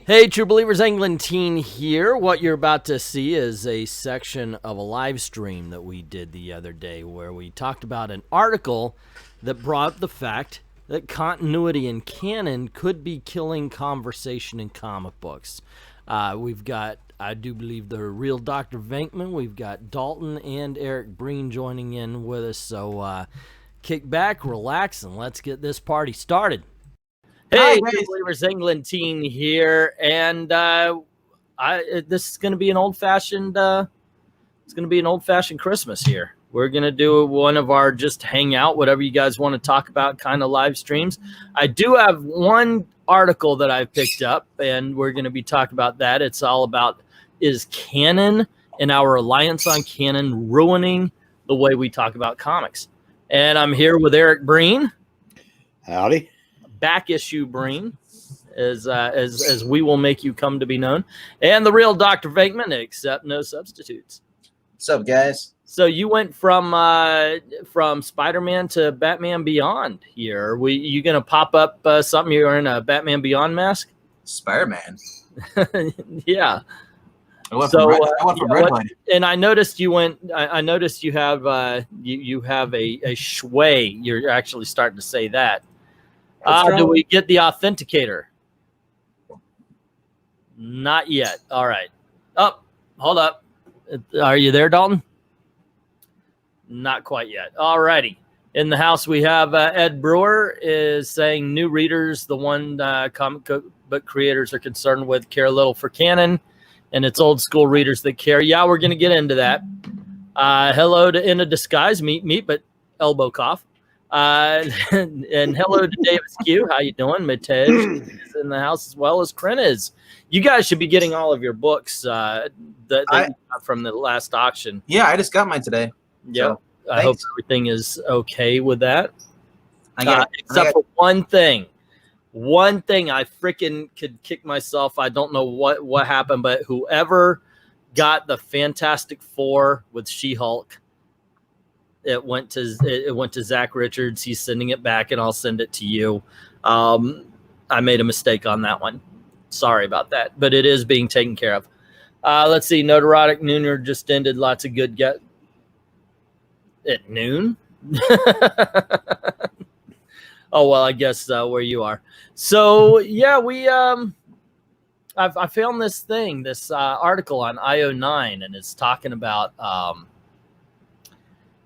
Hey, True Believers, Englentine here. What you're about to see is a section of a live stream that we did the other day where we talked about an article that brought up the fact that continuity in canon could be killing conversation in comic books. We've got, I do believe, the real Dr. VENKMAN. We've got Dalton and Eric Breen joining in with us. So kick back, relax, and let's get this party started. Hey, Believers Englentine here, and this is going to be an old-fashioned. It's going to be an old-fashioned Christmas here. We're going to do one of our just hang out, whatever you guys want to talk about, kind of live streams. I do have one article that I've picked up, and we're going to be talking about that. It's all about, is canon and our reliance on canon ruining the way we talk about comics? And I'm here with Eric Breen. Howdy. Back issue Breen, as we will make you come to be known, and the real Dr. VENKMAN, except no substitutes. What's up, guys? So you went from Spider-Man to Batman Beyond here. You gonna pop up something? You're in a Batman Beyond mask? Spider-Man. Yeah. I went from Redline. And I noticed you went. I noticed you have you have a shway. You're actually starting to say that. Do we get the authenticator? Not yet. All right. Oh, hold up. Are you there, Dalton? Not quite yet. All righty. In the house, we have Ed Brewer is saying new readers, the one comic book creators are concerned with, care a little for canon, and it's old school readers that care. Yeah, we're going to get into that. Hello to In a Disguise. Meet, but elbow cough. And hello to Davis Q. How you doing? Matej is in the house as well as Kren is. You guys should be getting all of your books that you got from the last auction. Yeah, I just got mine today. Yeah, so, I hope everything is okay with that. Except for one thing. One thing I freaking could kick myself. I don't know what happened, but whoever got the Fantastic Four with She-Hulk, it went to Zach Richards. He's sending it back, and I'll send it to you. I made a mistake on that one. Sorry about that, but it is being taken care of. Let's see. NERDROTIC Nooner just ended. Lots of good get at noon. Oh well, I guess where you are. So yeah, we I found this article on IO9, and it's talking about.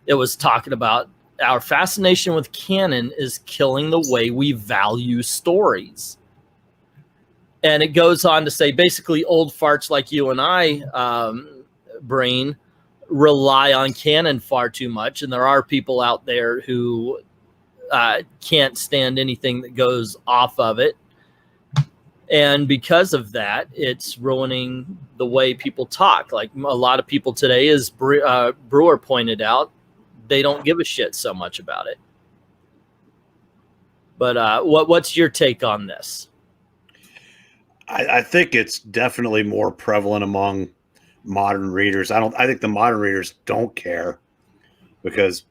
It was talking about our fascination with canon is killing the way we value stories. And it goes on to say, basically, old farts like you and I, Brain, rely on canon far too much. And there are people out there who can't stand anything that goes off of it. And because of that, it's ruining the way people talk. Like a lot of people today, as Brewer pointed out, they don't give a shit so much about it. But what's your take on this? I think it's definitely more prevalent among modern readers. I think the modern readers don't care because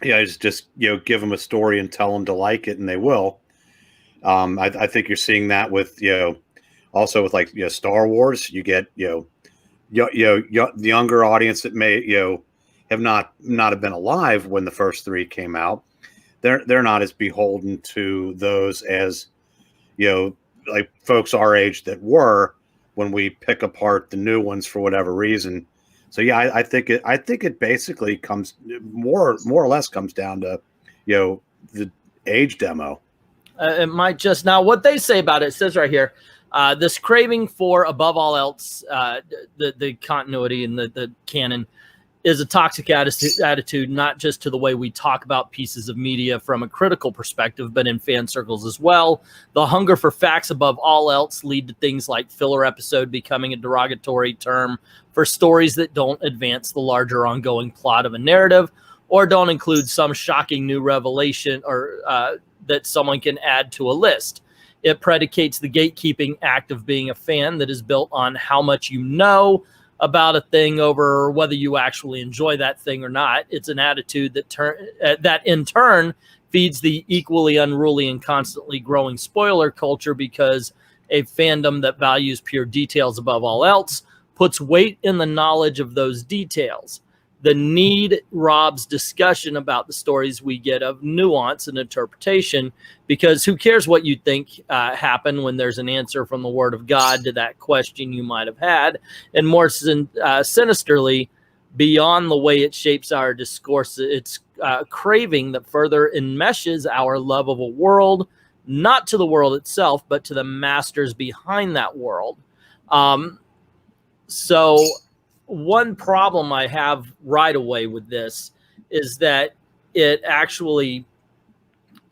it's just give them a story and tell them to like it, and they will. I think you're seeing that with also with like Star Wars. You get the younger audience that may have not have been alive when the first three came out. They're not as beholden to those as like folks our age that were when we pick apart the new ones for whatever reason. So yeah, I think it basically comes more or less comes down to the age demo. It might just now what they say about it says right here. This craving for, above all else, the continuity and the canon is a toxic attitude, not just to the way we talk about pieces of media from a critical perspective, but in fan circles as well. The hunger for facts above all else lead to things like filler episode becoming a derogatory term for stories that don't advance the larger ongoing plot of a narrative or don't include some shocking new revelation or that someone can add to a list. It predicates the gatekeeping act of being a fan that is built on how much you know about a thing over whether you actually enjoy that thing or not. It's an attitude that in turn feeds the equally unruly and constantly growing spoiler culture because A fandom that values pure details above all else puts weight in the knowledge of those details. The need robs discussion about the stories we get of nuance and interpretation, because who cares what you think happened when there's an answer from the Word of God to that question you might have had. And more sinisterly, beyond the way it shapes our discourse, it's craving that further enmeshes our love of a world, not to the world itself, but to the masters behind that world. So one problem I have right away with this is that it actually,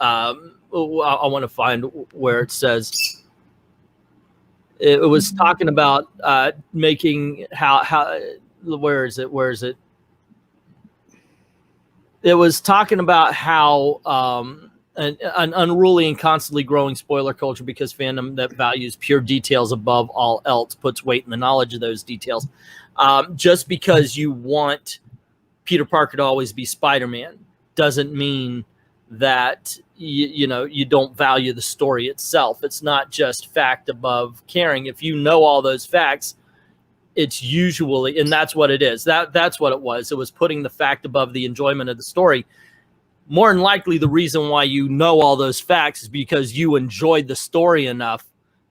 I want to find where it says, it was talking about making how, where is it? It was talking about how an unruly and constantly growing spoiler culture, because fandom that values pure details above all else puts weight in the knowledge of those details. Just because you want Peter Parker to always be Spider-Man doesn't mean that you don't value the story itself. It's not just fact above caring. If you know all those facts, it's usually, and that's what it is. That's what it was. It was putting the fact above the enjoyment of the story. More than likely, the reason why you know all those facts is because you enjoyed the story enough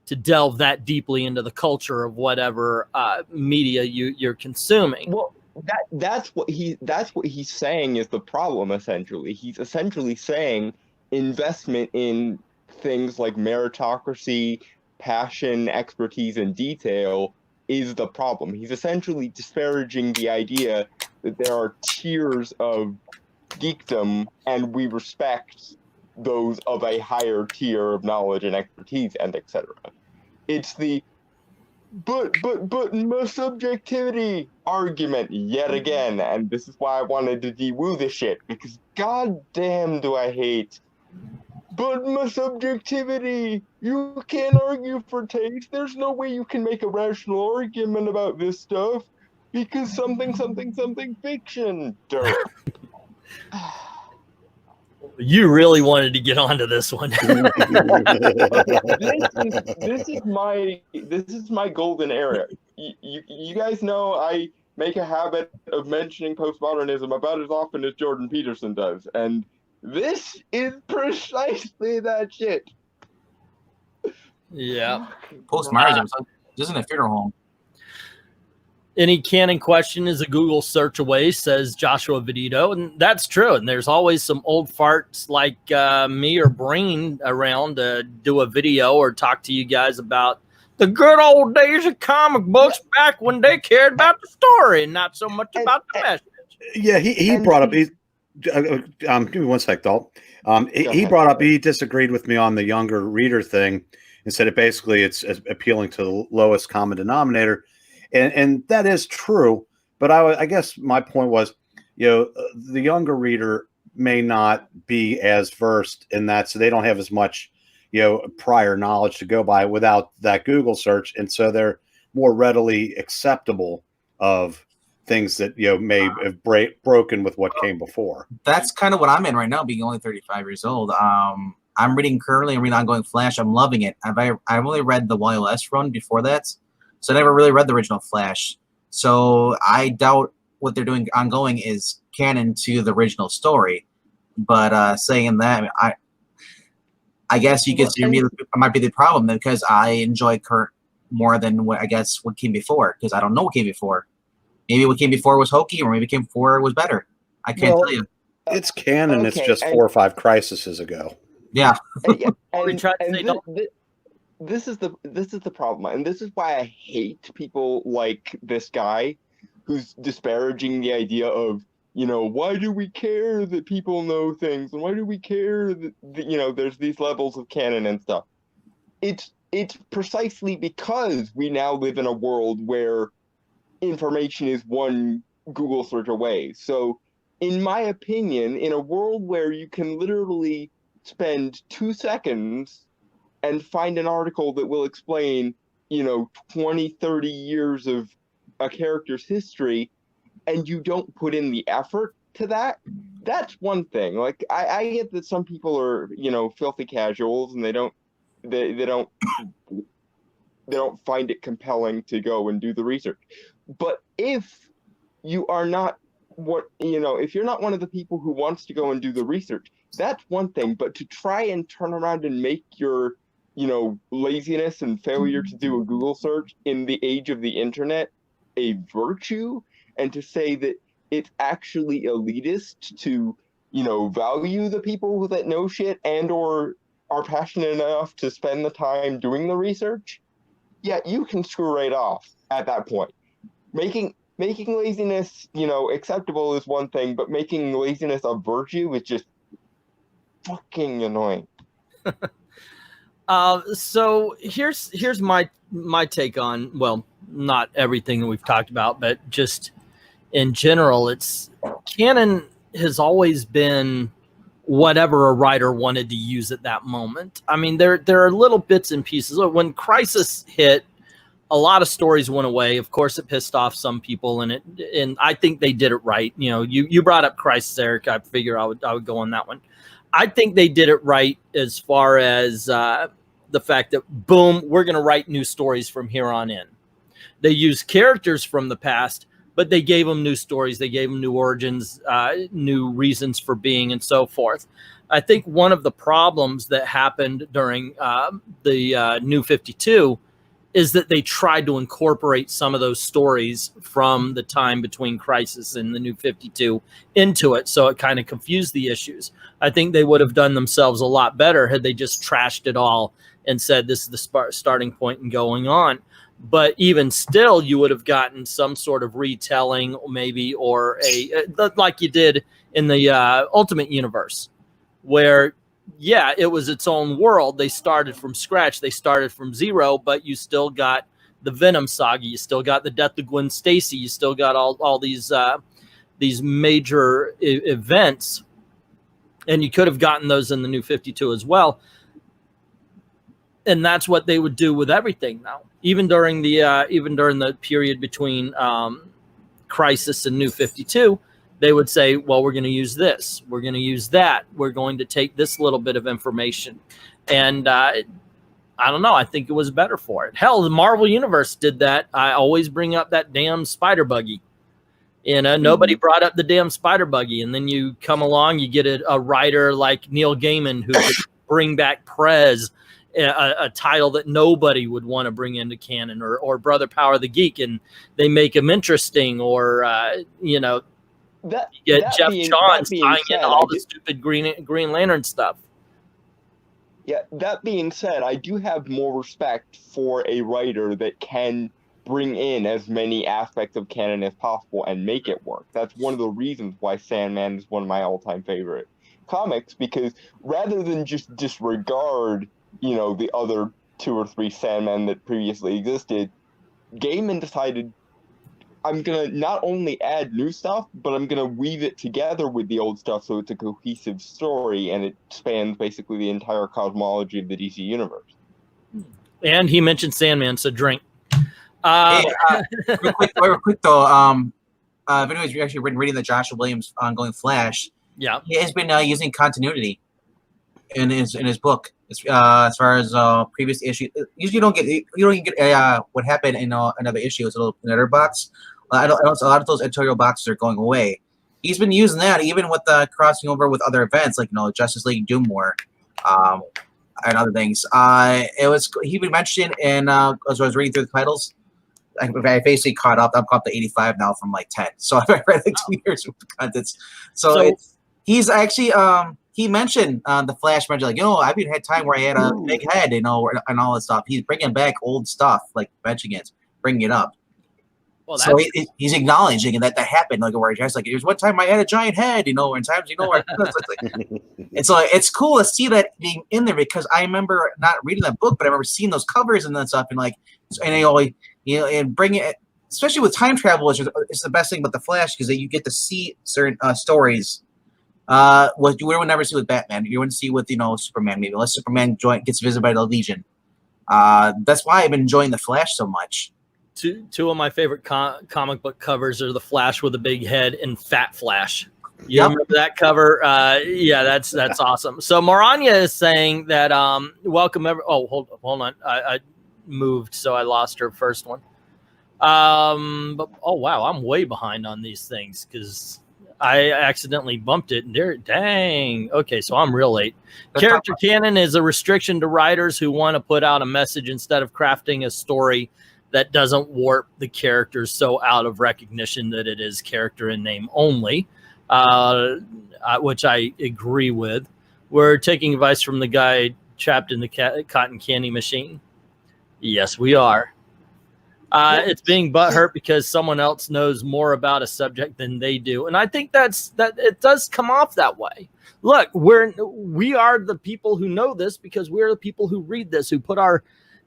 to delve that deeply into the culture of whatever media you're consuming. Well, that's what he's saying is the problem. Essentially, he's essentially saying investment in things like meritocracy, passion, expertise, and detail is the problem. He's essentially disparaging the idea that there are tiers of geekdom, and we respect those of a higher tier of knowledge and expertise, and etc. It's the but my subjectivity argument yet again, and this is why I wanted to de-woo this shit, because goddamn do I hate but my subjectivity. You can't argue for taste. There's no way you can make a rational argument about this stuff because something fiction. You really wanted to get onto this one. This is my golden era. You guys know I make a habit of mentioning postmodernism about as often as Jordan Peterson does, and this is precisely that shit. Yeah. Postmodernism isn't a funeral home. Any canon question is a Google search away, says Joshua Vidito, and that's true. And there's always some old farts like me or Breen around to do a video or talk to you guys about the good old days of comic books back when they cared about the story and not so much about the message. Yeah, he brought up. Give me one sec, Dalt. He brought up. He disagreed with me on the younger reader thing and said it's appealing to the lowest common denominator. And that is true, but I guess my point was, the younger reader may not be as versed in that, so they don't have as much, prior knowledge to go by without that Google search, and so they're more readily acceptable of things that may have broken with what came before. That's kind of what I'm in right now, being only 35 years old. I'm reading Ongoing Flash. I'm loving it. I've only read the YOS run before that. So I never really read the original Flash. So I doubt what they're doing ongoing is canon to the original story. But saying that, I guess you could see me might be the problem, because I enjoy Kurt more than what came before, because I don't know what came before. Maybe what came before was hokey, or maybe what came before was better. I can't tell you. It's canon. Okay, it's just 4 or 5 crises ago. Yeah. This is the problem, and this is why I hate people like this guy who's disparaging the idea of, why do we care that people know things, and why do we care that there's these levels of canon and stuff. It's precisely because we now live in a world where information is one Google search away. So in my opinion, in a world where you can literally spend 2 seconds and find an article that will explain, 20, 30 years of a character's history, and you don't put in the effort to that, that's one thing. Like, I get that some people are, filthy casuals, and they don't find it compelling to go and do the research. But if you are not if you're not one of the people who wants to go and do the research, that's one thing. But to try and turn around and make your laziness and failure to do a Google search in the age of the internet a virtue, and to say that it's actually elitist to value the people that know shit and or are passionate enough to spend the time doing the research, yeah, you can screw right off at that point. Making laziness acceptable is one thing, but making laziness a virtue is just fucking annoying. So here's my take on, well, not everything that we've talked about, but just in general, it's canon has always been whatever a writer wanted to use at that moment. I mean, there are little bits and pieces. When Crisis hit, a lot of stories went away. Of course, it pissed off some people, and I think they did it right. You brought up Crisis, Eric. I figure I would go on that one. I think they did it right as far as the fact that, boom, we're going to write new stories from here on in. They used characters from the past, but they gave them new stories. They gave them new origins, new reasons for being, and so forth. I think one of the problems that happened during the New 52 is that they tried to incorporate some of those stories from the time between Crisis and the New 52 into it, so it kind of confused the issues. I think they would have done themselves a lot better had they just trashed it all and said this is the starting point and going on. But even still, you would have gotten some sort of retelling, maybe, or like you did in the Ultimate Universe, where, yeah, it was its own world. They started from scratch. They started from zero, but you still got the Venom saga. You still got the death of Gwen Stacy. You still got all these major events, and you could have gotten those in the New 52 as well. And that's what they would do with everything now. Even during the period between Crisis and New 52, they would say, well, we're going to use this. We're going to use that. We're going to take this little bit of information. And I don't know. I think it was better for it. Hell, the Marvel Universe did that. I always bring up that damn spider buggy. Nobody brought up the damn spider buggy. And then you come along, you get a writer like Neil Gaiman who could bring back Prez, a title that nobody would want to bring into canon, or Brother Power the Geek, and they make him interesting, or Jeff Johns tying in all the stupid Green Lantern stuff. Yeah, that being said, I do have more respect for a writer that can bring in as many aspects of canon as possible and make it work. That's one of the reasons why Sandman is one of my all-time favorite comics, because rather than just disregard the other 2 or 3 Sandmen that previously existed, Gaiman decided, I'm going to not only add new stuff, but I'm going to weave it together with the old stuff so it's a cohesive story, and it spans basically the entire cosmology of the DC universe. And he mentioned Sandman, so drink. Real quick though, if anyone's actually been reading the Joshua Williams ongoing Flash, yeah, he has been using continuity in his book as far as previous issue. Usually you don't get what happened in another issue. It's a little another box. I don't a lot of those editorial boxes are going away. He's been using that even with crossing over with other events like Justice League Doom War, and other things. He been mentioned in as I was reading through the titles. I basically caught up. I'm caught to 85 now from like 10. So I've read like 2 years of contents. So he's actually he mentioned the Flash mentioned I've even had time where I had a big head, and all that stuff. He's bringing back old stuff, like mentioning it, bringing it up. Well, so he's acknowledging that happened, where he's like, "There's one time I had a giant head, and times where." And so it's cool to see that being in there, because I remember not reading that book, but I remember seeing those covers and that stuff, and bring it, especially with time travel, it's the best thing about the Flash, because you get to see certain stories. What you would never see with Batman, you wouldn't see with Superman, maybe unless Superman gets visited by the Legion. That's why I've been enjoying the Flash so much. Two of my favorite comic book covers are the Flash with a big head and Fat Flash. You remember that cover? Yeah, that's awesome. So Maranya is saying that welcome hold on. moved, so I lost her first one. But oh wow, I'm way behind on these things because I accidentally bumped it. And there, dang. Okay, so I'm real late. Character canon is a restriction to writers who want to put out a message instead of crafting a story that doesn't warp the characters so out of recognition that it is character and name only, which I agree with. We're taking advice from the guy trapped in the cotton candy machine. Yes, we are. It's being butthurt because someone else knows more about a subject than they do, and I think that it does come off that way. Look, we are the people who know this because we're the people who read this, who put we're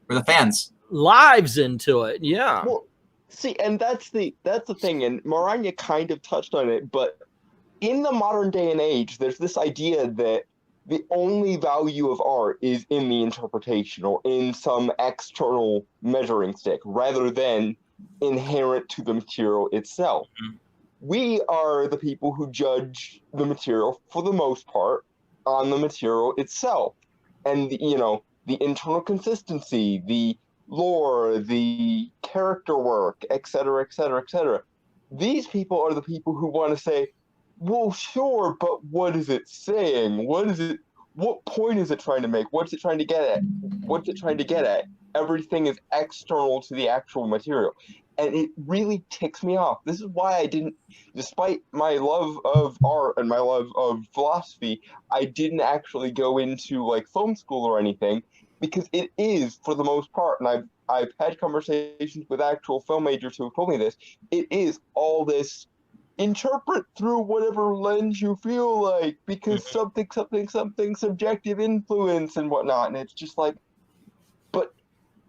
the fans lives into it. Yeah. Well, see, and that's the thing, and Maranya kind of touched on it, but in the modern day and age, there's this idea that the only value of art is in the interpretation or in some external measuring stick rather than inherent to the material itself. Mm-hmm. We are the people who judge the material for the most part on the material itself. And, the internal consistency, the lore, the character work, et cetera, et cetera, et cetera. These people are the people who want to say, well, sure, but what is it saying? What point is it trying to make? What's it trying to get at? What's it trying to get at? Everything is external to the actual material. And it really ticks me off. This is why I didn't, despite my love of art and my love of philosophy, I didn't actually go into like film school or anything, because it is, for the most part, and I've had conversations with actual film majors who have told me this, it is all this interpret through whatever lens you feel like, because something subjective influence and whatnot. And it's just like, but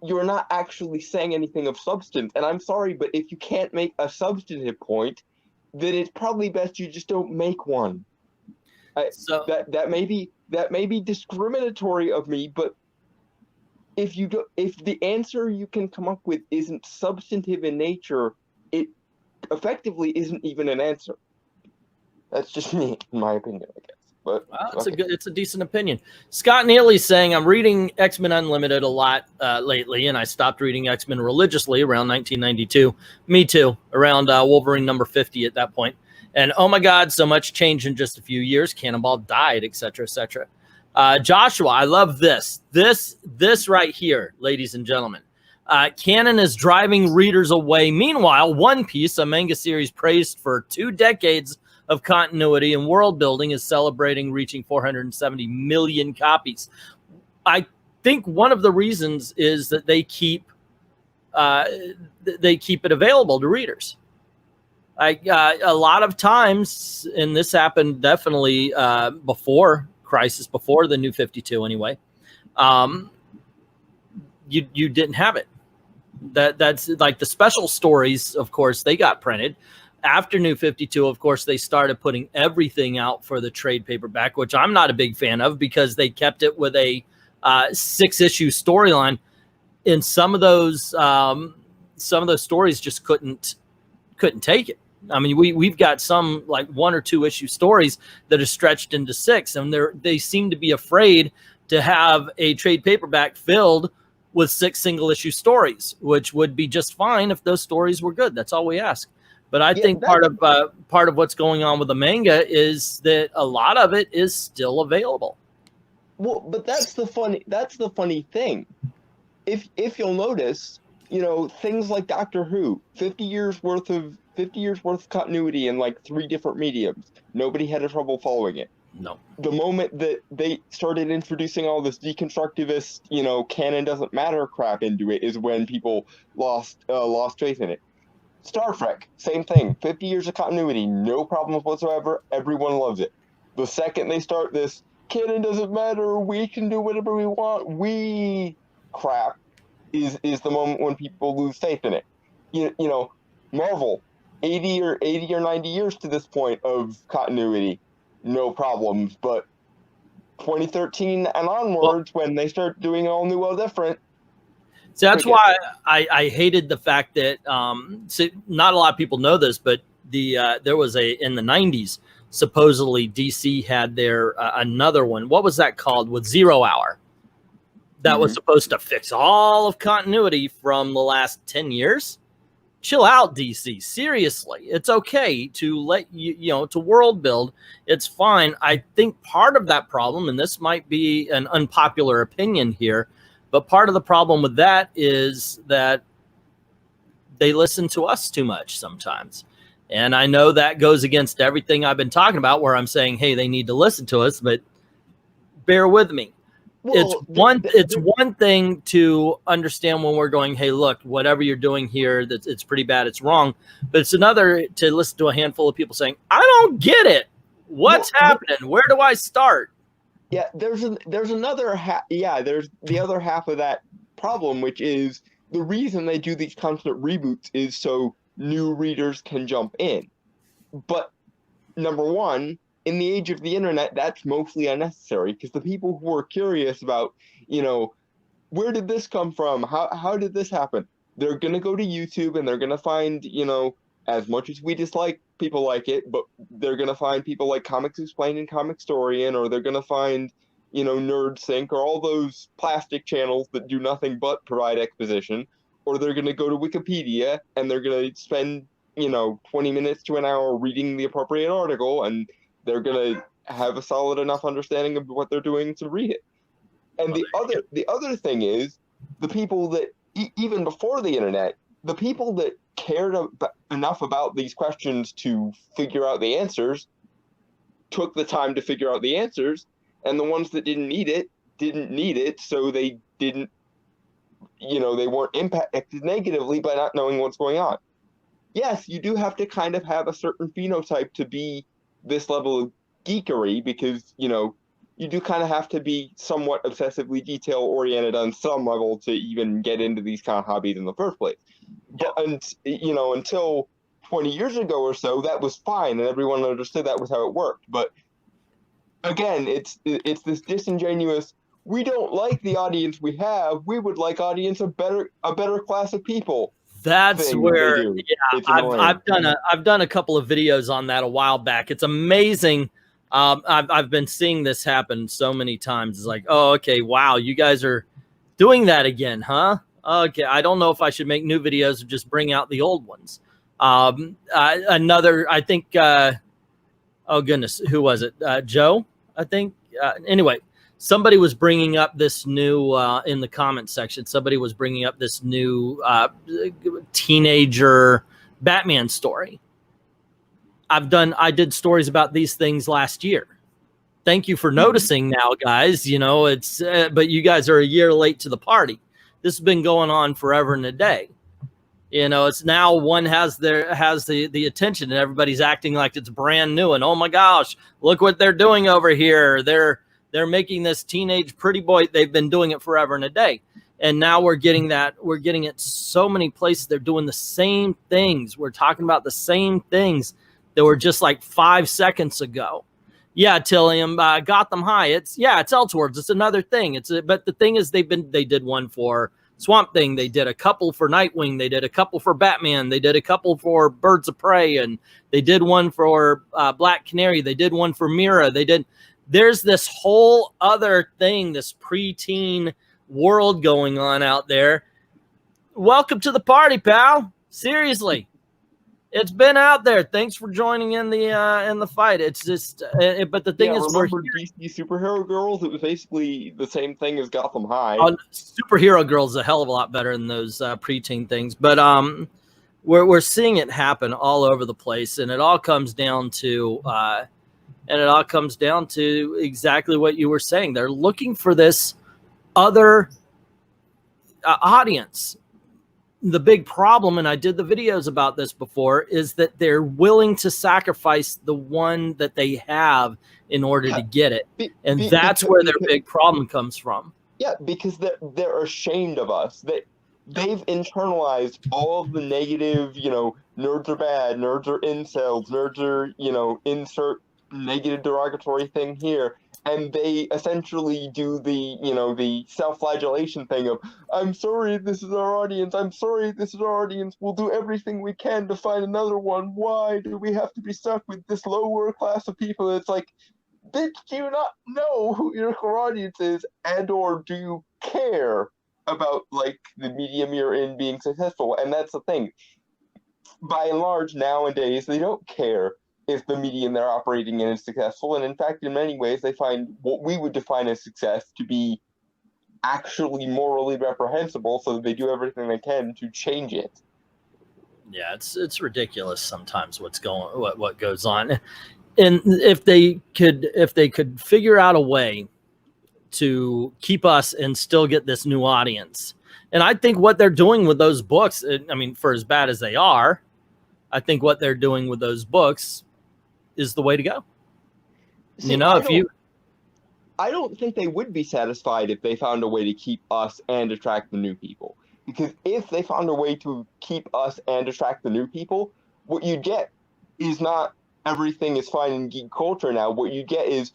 you're not actually saying anything of substance. And I'm sorry, but if you can't make a substantive point, then it's probably best you just don't make one. That may be discriminatory of me, but if the answer you can come up with isn't substantive in nature, it effectively isn't even an answer. That's just me, in my opinion, I guess. But it's a decent opinion. Scott Neely's saying, I'm reading X-Men Unlimited a lot lately, and I stopped reading X-Men religiously around 1992. Me too, around Wolverine number 50 at that point. And oh my God, so much change in just a few years. Cannonball died, etc., etc. Joshua, I love this. This right here, ladies and gentlemen. Canon is driving readers away. Meanwhile, One Piece, a manga series praised for 2 decades of continuity and world building, is celebrating reaching 470 million copies. I think one of the reasons is that they keep it available to readers. A lot of times, and this happened definitely before Crisis, before the New 52 anyway, you didn't have it. That's like the special stories, of course, they got printed. After New 52, of course, they started putting everything out for the trade paperback, which I'm not a big fan of because they kept it with a 6-issue storyline. And some of those stories just couldn't take it. I mean, we've got some like 1 or 2 issue stories that are stretched into 6, and they seem to be afraid to have a trade paperback filled with 6 single issue stories, which would be just fine if those stories were good. That's all we ask. But I think part of what's going on with the manga is that a lot of it is still available. Well, but that's the funny thing. If you'll notice, things like Doctor Who, 50 years worth of continuity in like 3 different mediums. Nobody had a trouble following it. No. The moment that they started introducing all this deconstructivist, canon doesn't matter crap into it is when people lost faith in it. Star Trek, same thing. 50 years of continuity, no problems whatsoever. Everyone loves it. The second they start this, canon doesn't matter, we can do whatever we want, crap, is the moment when people lose faith in it. Marvel, 80 or 90 years to this point of continuity, no problems. But 2013 and onwards, when they start doing all new, all different. So that's why I hated the fact that not a lot of people know this, but there was in the 90s, supposedly DC had their another one. What was that called? With 0 Hour. that was supposed to fix all of continuity from the last 10 years. Chill out, DC. Seriously, it's okay to let to world build. It's fine. I think part of that problem, and this might be an unpopular opinion here, but part of the problem with that is that they listen to us too much sometimes. And I know that goes against everything I've been talking about, where I'm saying, hey, they need to listen to us, but bear with me. Well, it's one thing to understand when we're going, hey, look, whatever you're doing here, that it's pretty bad, it's wrong. But it's another to listen to a handful of people saying, I don't get it. What's happening? Where do I start? Yeah, there's another half. Yeah, there's the other half of that problem, which is the reason they do these constant reboots is so new readers can jump in. But number one, in the age of the internet, that's mostly unnecessary, because the people who are curious about, where did this come from? How did this happen? They're going to go to YouTube and they're going to find, as much as we dislike people like it, but they're going to find people like Comics Explained and Comicstorian, or they're going to find, NerdSync, or all those plastic channels that do nothing but provide exposition, or they're going to go to Wikipedia and they're going to spend, 20 minutes to an hour reading the appropriate article, and they're going to have a solid enough understanding of what they're doing to read it. And the other thing is, the people that, even before the internet, the people that cared enough about these questions to figure out the answers took the time to figure out the answers, and the ones that didn't need it, so they didn't, they weren't impacted negatively by not knowing what's going on. Yes, you do have to kind of have a certain phenotype to be this level of geekery, because you do kind of have to be somewhat obsessively detail oriented on some level to even get into these kind of hobbies in the first place. But until 20 years ago or so, that was fine and everyone understood that was how it worked. But again, it's this disingenuous, we don't like the audience we have, we would like audience a better class of people. That's where I've done a couple of videos on that a while back. It's amazing. I've been seeing this happen so many times. It's like, oh, okay, wow, you guys are doing that again, huh? Okay, I don't know if I should make new videos or just bring out the old ones. I think, oh goodness, who was it? Joe, I think. Anyway, somebody was bringing up this new, in the comment section, somebody was bringing up this new teenager Batman story. I did stories about these things last year. Thank you for noticing now, guys. It's, but you guys are a year late to the party. This has been going on forever and a day. It's now one has the attention and everybody's acting like it's brand new. And oh my gosh, look what they're doing over here. They're making this teenage pretty boy. They've been doing it forever and a day. And now we're getting it so many places. They're doing the same things. We're talking about the same things that were just like 5 seconds ago. Yeah, Tillium, Gotham High. It's Elseworlds. It's another thing. But the thing is, they did one for Swamp Thing. They did a couple for Nightwing. They did a couple for Batman. They did a couple for Birds of Prey, and they did one for Black Canary. They did one for Mira. There's this whole other thing, this preteen world going on out there. Welcome to the party, pal. Seriously. It's been out there. Thanks for joining in the fight. It's just, but the thing is, remember DC Superhero Girls? It was basically the same thing as Gotham High. Superhero Girls is a hell of a lot better than those preteen things. But we're seeing it happen all over the place, and it all comes down to exactly what you were saying. They're looking for this other audience. The big problem, and I did the videos about this before, is that they're willing to sacrifice the one that they have in order to get it. And that's where their big problem comes from. Yeah, because they're ashamed of us. They've internalized all of the negative, nerds are bad, nerds are incels, nerds are, insert negative derogatory thing here. And they essentially do the self-flagellation thing of, I'm sorry, this is our audience. I'm sorry, this is our audience. We'll do everything we can to find another one. Why do we have to be stuck with this lower class of people? It's like, bitch, do you not know who your core audience is? And or do you care about like the medium you're in being successful, and that's the thing. By and large, nowadays they don't care if the medium they're operating in is successful, and in fact, in many ways, they find what we would define as success to be actually morally reprehensible, so that they do everything they can to change it. Yeah, it's ridiculous sometimes what goes on, and if they could figure out a way to keep us and still get this new audience, and I think what they're doing with those books, I mean, for as bad as they are, I think what they're doing with those books is the way to go. See, you know, I don't think they would be satisfied if they found a way to keep us and attract the new people. Because if they found a way to keep us and attract the new people, what you get is not everything is fine in geek culture now. What you get is,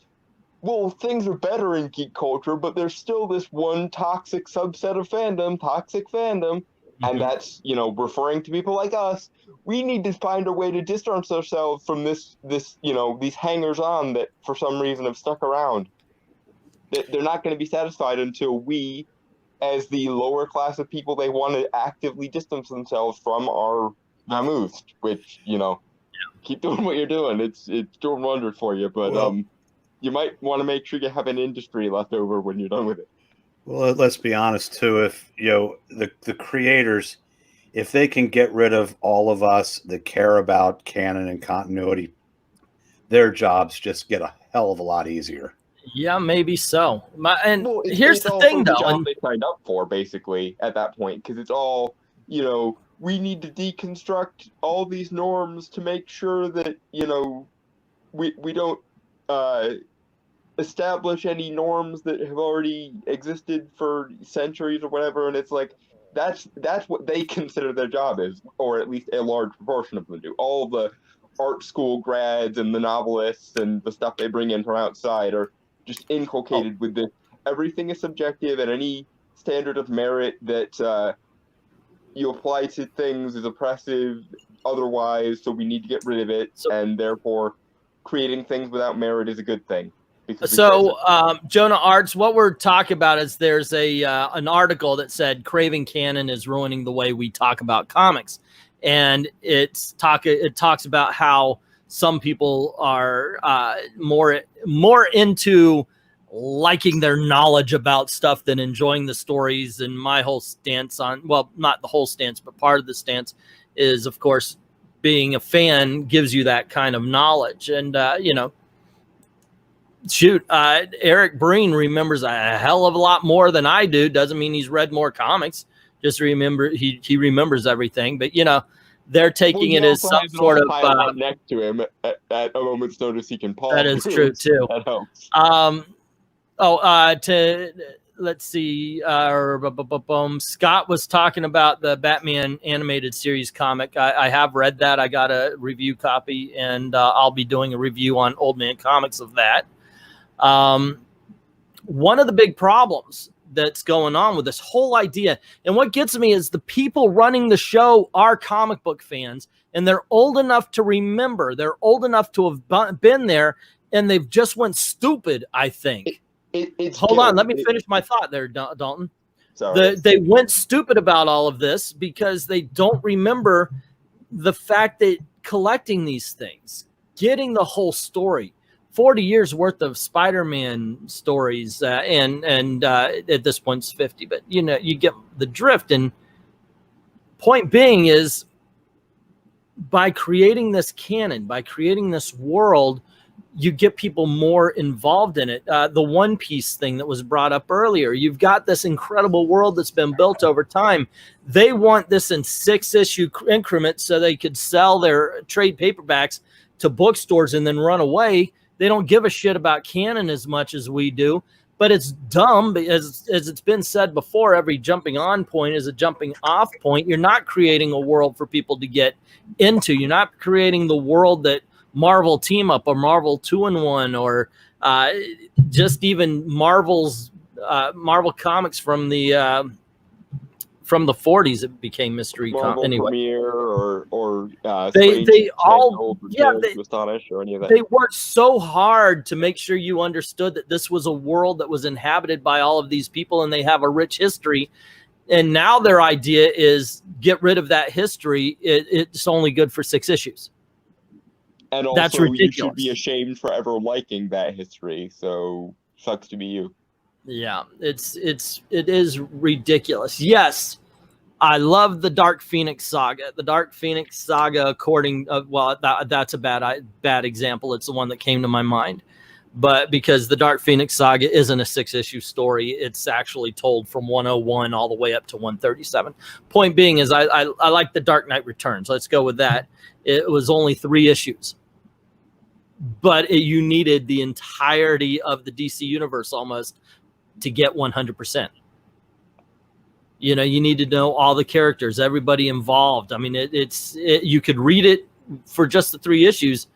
well, things are better in geek culture, but there's still this one toxic subset of fandom, toxic fandom, and that's, you know, referring to people like us. We need to find a way to distance ourselves from this, you know, these hangers-on that for some reason have stuck around. They're not going to be satisfied until we, as the lower class of people they want to actively distance themselves from, are removed, which, you know, keep doing what you're doing. It's doing wonders for you, but you might want to make sure you have an industry left over when you're done with it. Well, let's be honest too. If you know the creators, if they can get rid of all of us that care about canon and continuity, their jobs just get a hell of a lot easier. Yeah, maybe so. Well, here's the thing, though. The job they signed up for, basically, at that point, because it's all, you know, we need to deconstruct all these norms to make sure that, you know, we don't establish any norms that have already existed for centuries or whatever, and it's like, that's what they consider their job is, or at least a large proportion of them do. All the art school grads and the novelists and the stuff they bring in from outside are just inculcated with this. Everything is subjective, and any standard of merit that you apply to things is oppressive otherwise, so we need to get rid of it, and therefore creating things without merit is a good thing. So, Jonah Arts, what we're talking about is there's an article that said craving canon is ruining the way we talk about comics, and it talks about how some people are more into liking their knowledge about stuff than enjoying the stories. And my whole stance on, well, not the whole stance, but part of the stance is, of course, being a fan gives you that kind of knowledge. And, you know, shoot, Eric Breen remembers a hell of a lot more than I do. Doesn't mean he's read more comics. Just remember, he remembers everything. But, you know, they're taking it as some sort of next to him at a moment's notice he can pause. That is true too. That helps. Let's see. Scott was talking about the Batman animated series comic. I have read that. I got a review copy, and I'll be doing a review on Old Man Comics of that. One of the big problems that's going on with this whole idea, and what gets me, is the people running the show are comic book fans, and they're old enough to remember. They're old enough to have been there, and they've just went stupid, I think. Hold on, let me finish my thought there, Dalton. They went stupid about all of this because they don't remember the fact that collecting these things, getting the whole story, 40 years worth of Spider-Man stories, and at this point it's 50, but you know, you get the drift. And point being is, by creating this canon, by creating this world, you get people more involved in it. The One Piece thing that was brought up earlier, you've got this incredible world that's been built over time. They want this in 6-issue increments so they could sell their trade paperbacks to bookstores and then run away. They don't give a shit about canon as much as we do, but it's dumb. As it's been said before, every jumping on point is a jumping off point. You're not creating a world for people to get into. You're not creating the world that Marvel Team Up or Marvel 2-in-1 or just even Marvel comics from the from the 40s it became mystery Marvel anyway. Premiere or They Strange all Tales yeah Tales to Astonish or any of that. they worked so hard to make sure you understood that this was a world that was inhabited by all of these people and they have a rich history. And now their idea is get rid of that history. It's only good for 6 issues. And That's also, you ridiculous. should be ashamed for ever liking that history. So, sucks to be you. Yeah, it is ridiculous. Yes, I love the Dark Phoenix saga. The Dark Phoenix saga, according well, that's a bad example. It's the one that came to my mind. But because the Dark Phoenix saga isn't a 6-issue story, it's actually told from 101 all the way up to 137. Point being is I like the Dark Knight Returns. Let's go with that. It was only 3 issues. But you needed the entirety of the DC universe almost to get 100%. You know, you need to know all the characters, everybody involved. I mean, you could read it for just the 3 issues,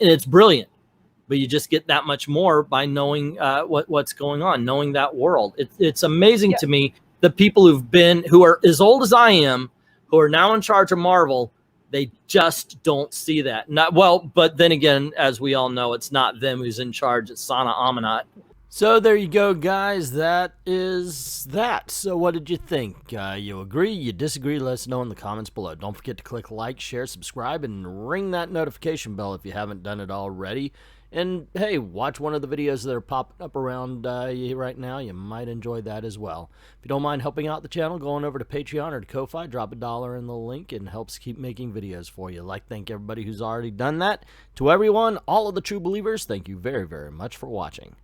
and it's brilliant. But you just get that much more by knowing what's going on, knowing that world. It's amazing to me the people who are as old as I am, who are now in charge of Marvel, they just don't see that. But then again, as we all know, it's not them who's in charge. It's Sana Amanat. So there you go, guys. That is that. So what did you think? You agree? You disagree? Let us know in the comments below. Don't forget to click like, share, subscribe, and ring that notification bell if you haven't done it already. And hey, watch one of the videos that are popping up around you right now. You might enjoy that as well. If you don't mind helping out the channel, going over to Patreon or to Ko-Fi, drop $1 in the link and helps keep making videos for you. I'd like to thank everybody who's already done that. To everyone, all of the true believers, thank you very, very much for watching.